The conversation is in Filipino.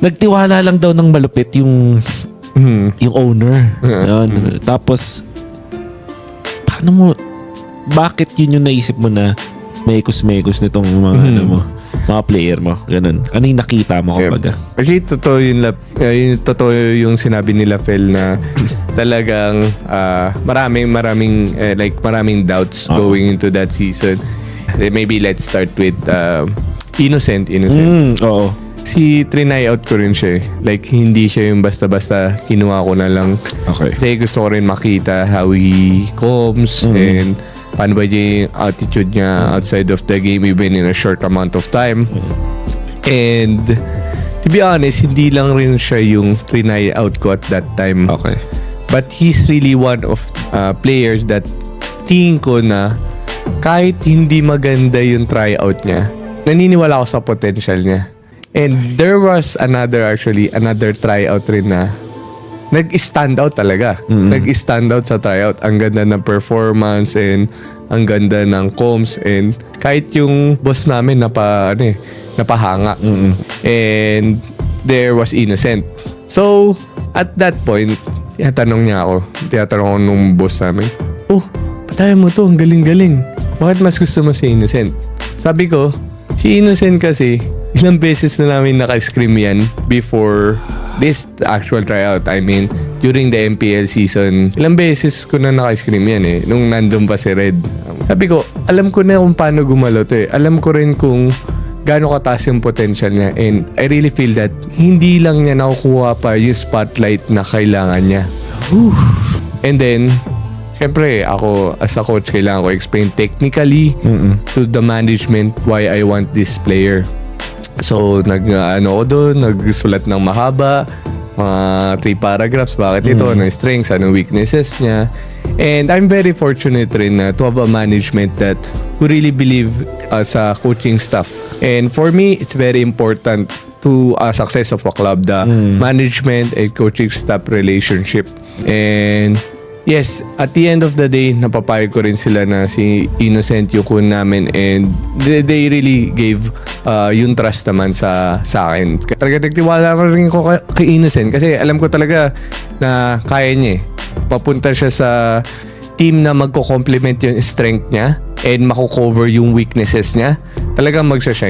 nagtiwala lang daw ng malupit yung owner. Yun. Tapos, bakit yun yung naisip mo na mekos nitong mga mga player mo? Ganun. Ano yung nakita mo kapag? Actually, totoo yung sinabi nila Phil na talagang maraming doubts going into that season. Maybe let's start with Innocent. Oo. Si trinay out ko rin siya. Like, hindi siya yung basta-basta kinuha ko na lang. Okay. Kasi gusto ko rin makita how he comes and paano ba yung attitude niya outside of the game even in a short amount of time. And to be honest, hindi lang rin siya yung trinay out ko at that time. Okay. But he's really one of players that tingin ko na kahit hindi maganda yung tryout niya, naniniwala ako sa potential niya. And there was another tryout rin na nag-stand out talaga. Nag-stand out sa tryout. Ang ganda ng performance and ang ganda ng comms and kahit yung boss namin napahanga. And there was Innocent. So, at that point, tinatanong ko nung boss namin, patayan mo to, ang galing-galing. Bakit mas gusto mo si Innocent? Sabi ko, si Innocent kasi, ilang beses na namin naka-scrim yan before this actual tryout. I mean, during the MPL season, ilang beses ko na naka-scrim yan nung nandun pa si Red. Sabi ko, alam ko na kung paano gumalo to Alam ko rin kung gaano kataas yung potential niya. And I really feel that hindi lang niya nakukuha pa yung spotlight na kailangan niya. And then, syempre, ako as a coach, kailangan ko explain technically to the management why I want this player. So, nagsulat ng mahaba, mga 3 paragraphs, bakit ito, anong strengths, anong weaknesses niya. And I'm very fortunate rin to have a management that who really believe sa coaching staff. And for me, it's very important to success of a club, the management and coaching staff relationship. And yes, at the end of the day, napapayag ko rin sila na si Innocent yung kun namin and they really gave yung trust naman sa akin. Talaga nagtiwala rin ko kay Innocent kasi alam ko talaga na kaya niya Papunta siya sa team na magko-complement yung strength niya and mako-cover yung weaknesses niya. Talagang magsha-shine.